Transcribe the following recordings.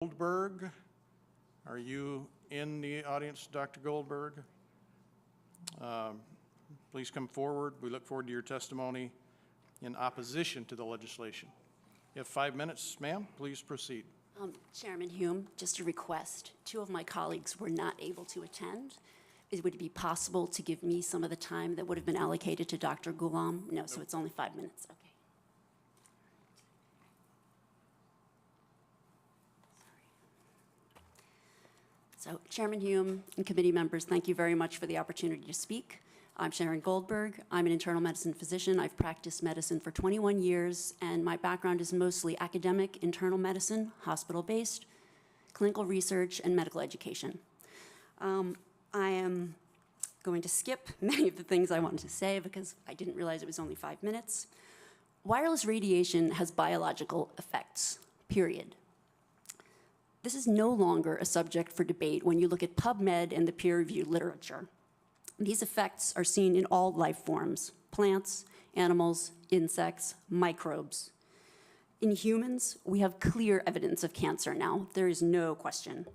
Goldberg, are you in the audience, Dr. Goldberg? Please come forward. We look forward to your testimony in opposition to the legislation. You have 5 minutes, ma'am. Please proceed. Chairman Hume, just a request. 2 of my colleagues were not able to attend. Would it be possible to give me some of the time that would have been allocated to Dr. Ghulam? No, so it's only 5 minutes. Okay. So, Chairman Hume and committee members, thank you very much for the opportunity to speak. I'm Sharon Goldberg. I'm an internal medicine physician. I've practiced medicine for 21 years, and my background is mostly academic internal medicine, hospital-based, clinical research, and medical education. I am going to skip many of the things I wanted to say because I didn't realize it was only 5 minutes. Wireless radiation has biological effects, period. This is no longer a subject for debate when you look at PubMed and the peer-reviewed literature. These effects are seen in all life forms: plants, animals, insects, microbes. In humans, we have clear evidence of cancer now. There is no question.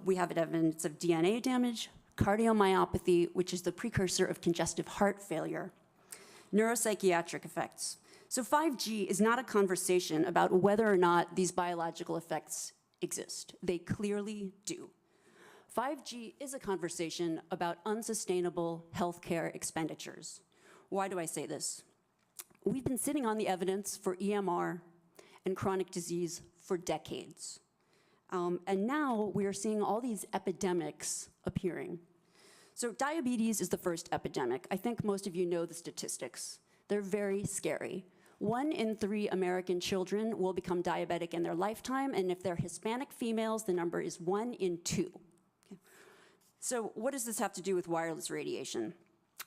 We have evidence of DNA damage, cardiomyopathy, which is the precursor of congestive heart failure, neuropsychiatric effects. So 5G is not a conversation about whether or not these biological effects exist. They clearly do. 5G is a conversation about unsustainable healthcare expenditures. Why do I say this? We've been sitting on the evidence for EMR and chronic disease for decades. And now we are seeing all these epidemics appearing. So diabetes is the first epidemic. I think most of you know the statistics. They're very scary. 1 in 3 American children will become diabetic in their lifetime, and if they're Hispanic females, the number is 1 in 2. Okay. So what does this have to do with wireless radiation?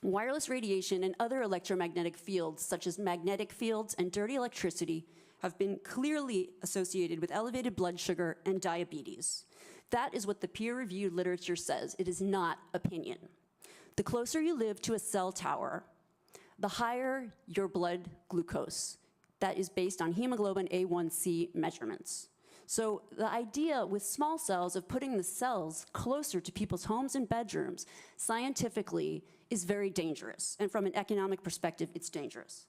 Wireless radiation and other electromagnetic fields, such as magnetic fields and dirty electricity, have been clearly associated with elevated blood sugar and diabetes. That is what the peer-reviewed literature says. It is not opinion. The closer you live to a cell tower, the higher your blood glucose. That is based on hemoglobin A1C measurements. So the idea with small cells of putting the cells closer to people's homes and bedrooms scientifically is very dangerous. And from an economic perspective, it's dangerous.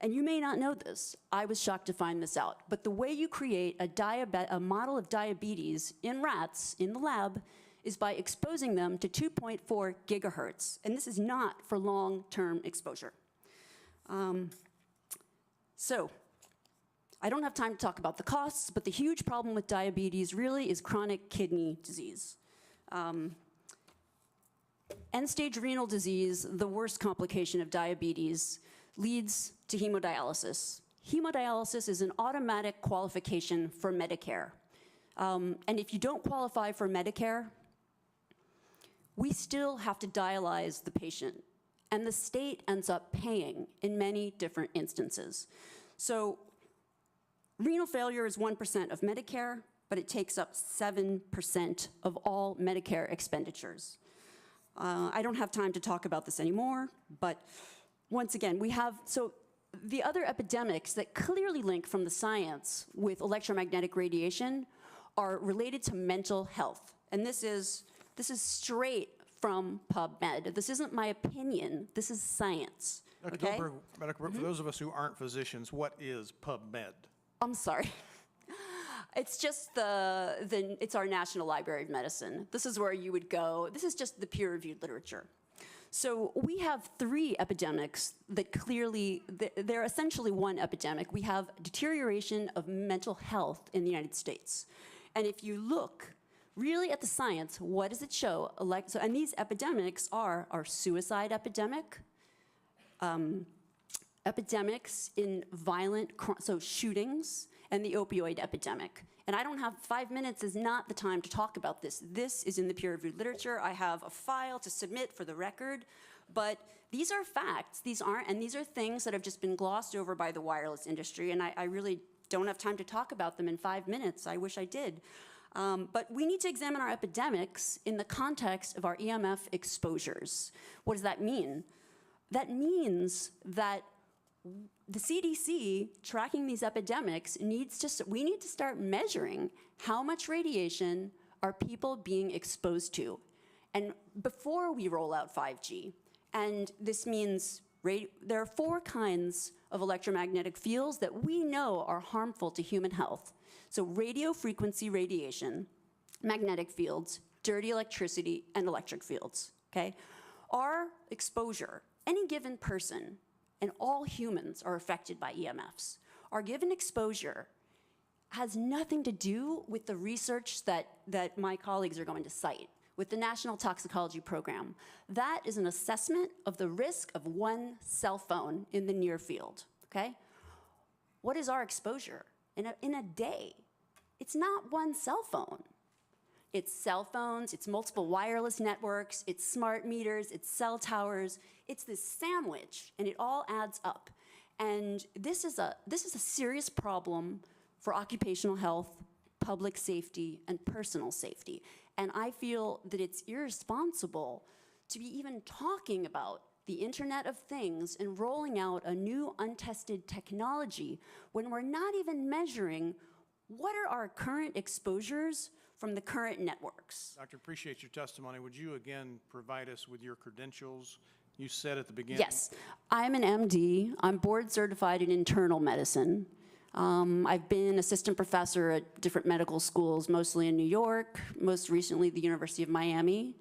And you may not know this. I was shocked to find this out. But the way you create a model of diabetes in rats in the lab is by exposing them to 2.4 gigahertz. And this is not for long-term exposure. So I don't have time to talk about the costs, but the huge problem with diabetes really is chronic kidney disease. End-stage renal disease, the worst complication of diabetes, leads to hemodialysis. Hemodialysis is an automatic qualification for Medicare. And if you don't qualify for Medicare, we still have to dialyze the patient. And the state ends up paying in many different instances. So renal failure is 1% of Medicare, but it takes up 7% of all Medicare expenditures. I don't have time to talk about this anymore, but once again, so the other epidemics that clearly link from the science with electromagnetic radiation are related to mental health. And this is straight from PubMed. This isn't my opinion, this is science. Dr. Okay? Goldberg, for those of us who aren't physicians, what is PubMed? I'm sorry. It's just it's our National Library of Medicine. This is where you would go. This is just the peer-reviewed literature. So we have 3 epidemics that clearly, they're essentially one epidemic. We have deterioration of mental health in the United States. And if you look really at the science, what does it show? And these epidemics are our suicide epidemic, epidemics in violent, shootings, and the opioid epidemic. And I don't have 5 minutes is not the time to talk about this. This is in the peer-reviewed literature. I have a file to submit for the record, but these are facts. These are things that have just been glossed over by the wireless industry, and I really don't have time to talk about them in 5 minutes. I wish I did. But we need to examine our epidemics in the context of our EMF exposures. What does that mean? That means that the CDC tracking these epidemics we need to start measuring how much radiation are people being exposed to. And before we roll out 5G, and this means there are 4 kinds of electromagnetic fields that we know are harmful to human health. So radio frequency radiation, magnetic fields, dirty electricity, and electric fields, okay? Our exposure, any given person, and all humans are affected by EMFs. Our given exposure has nothing to do with the research that my colleagues are going to cite with the National Toxicology Program. That is an assessment of the risk of 1 cell phone in the near field, okay? What is our exposure in a day? It's not 1 cell phone. It's cell phones, it's multiple wireless networks, it's smart meters, it's cell towers. It's this sandwich, and it all adds up. And this is a serious problem for occupational health, public safety, and personal safety. And I feel that it's irresponsible to be even talking about the Internet of Things and rolling out a new untested technology when we're not even measuring what are our current exposures from the current networks. Doctor, appreciate your testimony. Would you again provide us with your credentials? You said at the beginning. Yes, I'm an MD. I'm board certified in internal medicine. I've been assistant professor at different medical schools, mostly in New York, most recently the University of Miami.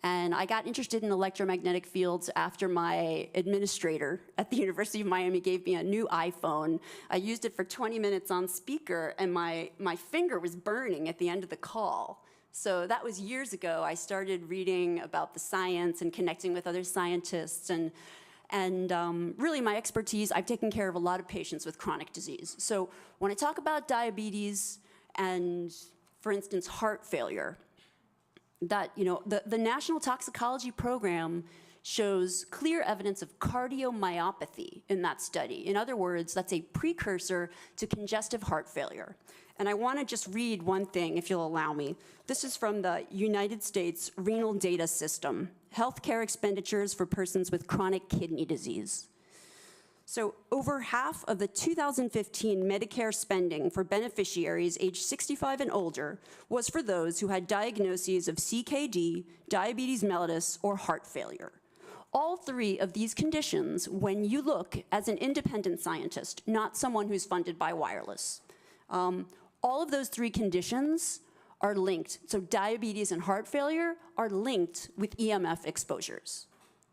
And I got interested in electromagnetic fields after my administrator at the University of Miami gave me a new iPhone. I used it for 20 minutes on speaker, and my finger was burning at the end of the call. So that was years ago. I started reading about the science and connecting with other scientists, and really my expertise, I've taken care of a lot of patients with chronic disease. So when I talk about diabetes and, for instance, heart failure, that, you know, the National Toxicology Program shows clear evidence of cardiomyopathy in that study. In other words, that's a precursor to congestive heart failure. And I want to just read one thing, if you'll allow me. This is from the United States Renal Data System, Healthcare Expenditures for Persons with Chronic Kidney Disease. So over half of the 2015 Medicare spending for beneficiaries aged 65 and older was for those who had diagnoses of CKD, diabetes mellitus, or heart failure. All 3 of these conditions, when you look as an independent scientist, not someone who's funded by wireless, all of those 3 conditions are linked. So diabetes and heart failure are linked with EMF exposures.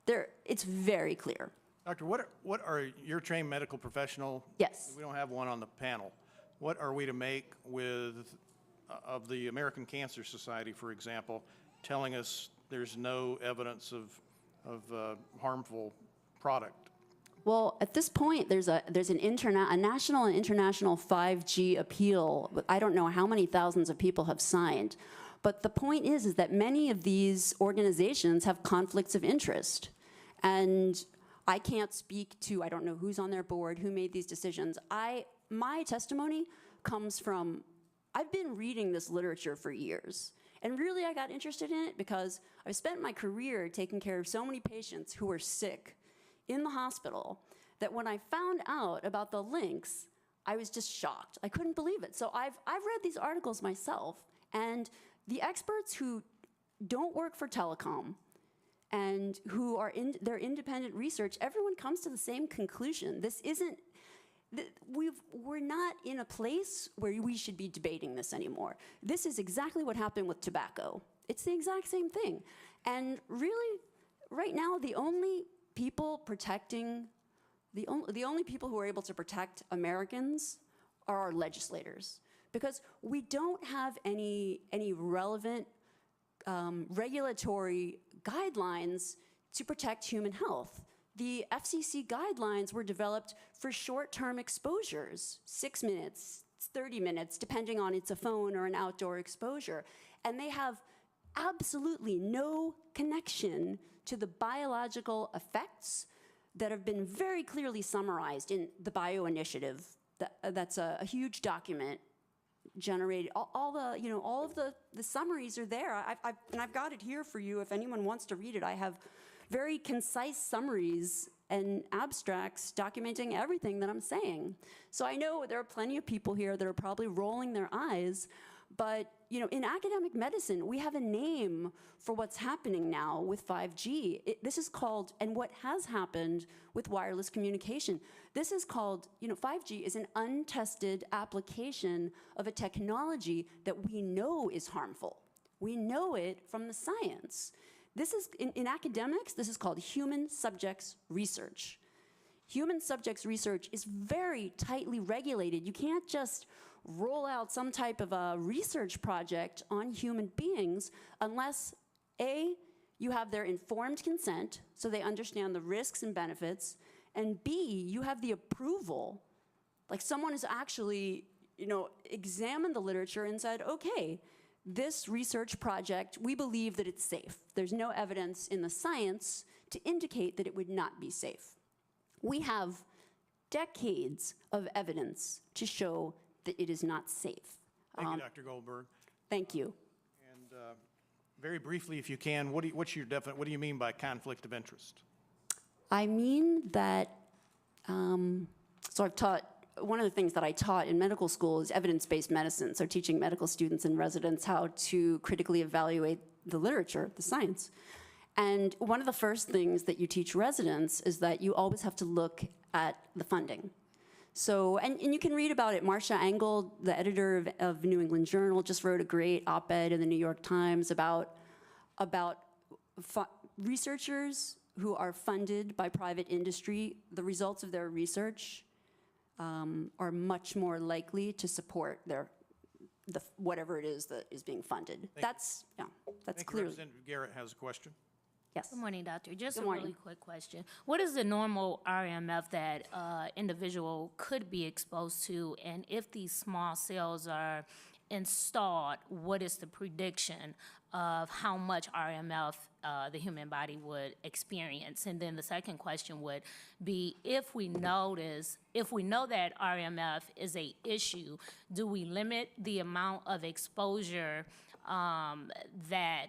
It's very clear. Doctor, what are, you're a trained medical professional? Yes. We don't have one on the panel. What are we to make of the American Cancer Society, for example, telling us there's no evidence of harmful product? Well, at this point, there's a national and international 5G appeal. I don't know how many thousands of people have signed. But the point is that many of these organizations have conflicts of interest. And I can't speak to, I don't know who's on their board, who made these decisions. My testimony comes from, I've been reading this literature for years. And really, I got interested in it because I've spent my career taking care of so many patients who were sick in the hospital that when I found out about the links, I was just shocked. I couldn't believe it. So I've read these articles myself, and the experts who don't work for telecom and who are in their independent research, everyone comes to the same conclusion. This isn't, we're not in a place where we should be debating this anymore. This is exactly what happened with tobacco. It's the exact same thing. And really, right now, the only people protecting, the only people who are able to protect Americans are our legislators, because we don't have any relevant regulatory guidelines to protect human health. The FCC guidelines were developed for short-term exposures, 6 minutes, 30 minutes, depending on it's a phone or an outdoor exposure. And they have absolutely no connection to the biological effects that have been very clearly summarized in the Bio Initiative. That's a huge document generated. All of the summaries are there. And I've got it here for you if anyone wants to read it. I have very concise summaries and abstracts documenting everything that I'm saying. So I know there are plenty of people here that are probably rolling their eyes, but in academic medicine, we have a name for what's happening now with 5G. This is called, and what has happened with wireless communication, this is called, 5G is an untested application of a technology that we know is harmful. We know it from the science. This is, in academics, this is called human subjects research. Human subjects research is very tightly regulated. You can't just roll out some type of a research project on human beings unless, A, you have their informed consent, so they understand the risks and benefits, and B, you have the approval, like someone has actually, examined the literature and said, okay, this research project, we believe that it's safe. There's no evidence in the science to indicate that it would not be safe. We have decades of evidence to show that it is not safe. Thank you, Dr. Goldberg. Thank you. And very briefly, if you can, what do you mean by conflict of interest? I mean that, so I've taught, one of the things that I taught in medical school is evidence-based medicine, so teaching medical students and residents how to critically evaluate the literature, the science. And one of the first things that you teach residents is that you always have to look at the funding. So, and you can read about it. Marcia Engel, the editor of New England Journal, just wrote a great op-ed in the New York Times about researchers who are funded by private industry. The results of their research are much more likely to support whatever it is that is being funded. That's clearly. Representative Garrett has a question. Yes. Good morning, doctor. Just Good a morning. really quick question. What is the normal RMF that individual could be exposed to? And if these small cells are installed, what is the prediction of how much RMF the human body would experience? And then the second question would be, if we know that RMF is a issue, do we limit the amount of exposure that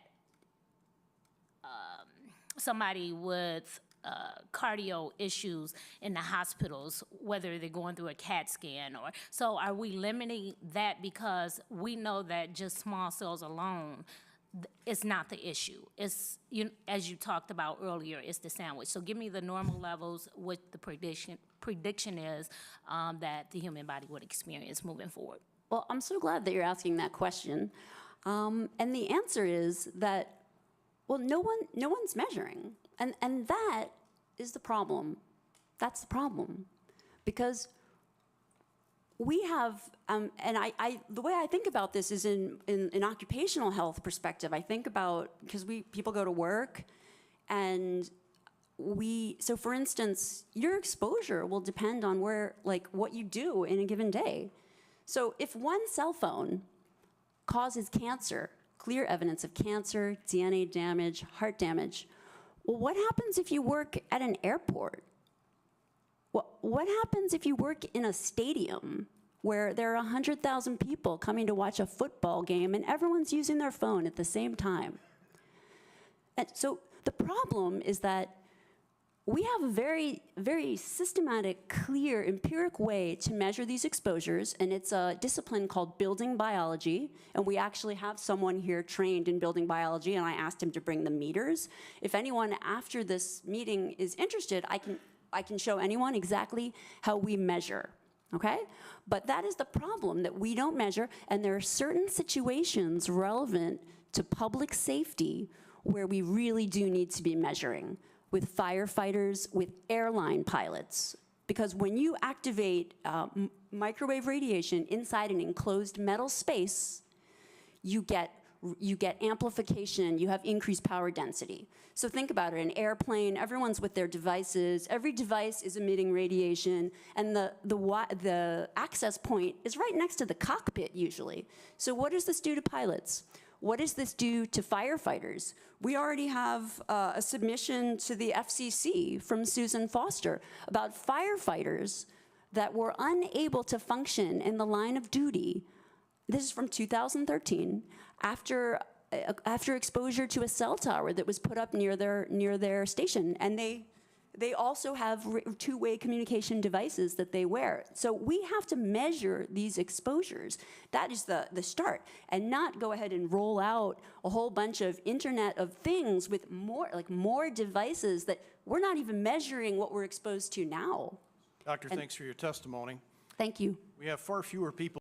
somebody with cardio issues in the hospitals, whether they're going through a CAT scan or, so are we limiting that because we know that just small cells alone is not the issue? It's, as you talked about earlier, it's the sandwich. So give me the normal levels, what the prediction is that the human body would experience moving forward. Well, I'm so glad that you're asking that question. And the answer is that, well, no one's measuring. And that is the problem. That's the problem. Because we have, and the way I think about this is in an occupational health perspective. I think about, because people go to work, and so for instance, your exposure will depend on what you do in a given day. So if one cell phone causes cancer, clear evidence of cancer, DNA damage, heart damage, well, what happens if you work at an airport? What happens if you work in a stadium where there are 100,000 people coming to watch a football game and everyone's using their phone at the same time? And so the problem is that we have a very, very systematic, clear, empiric way to measure these exposures, and it's a discipline called building biology, and we actually have someone here trained in building biology, and I asked him to bring the meters. If anyone after this meeting is interested, I can show anyone exactly how we measure, okay? But that is the problem, that we don't measure, and there are certain situations relevant to public safety where we really do need to be measuring, with firefighters, with airline pilots. Because when you activate microwave radiation inside an enclosed metal space, you get amplification, you have increased power density. So think about it, an airplane, everyone's with their devices, every device is emitting radiation, and the access point is right next to the cockpit usually. So what does this do to pilots? What does this do to firefighters? We already have a submission to the FCC from Susan Foster about firefighters that were unable to function in the line of duty. This is from 2013, after after exposure to a cell tower that was put up near their station, and they also have two-way communication devices that they wear. So we have to measure these exposures. That is the start, and not go ahead and roll out a whole bunch of Internet of Things with more devices that we're not even measuring what we're exposed to now. Doctor, thanks for your testimony. Thank you. We have far fewer people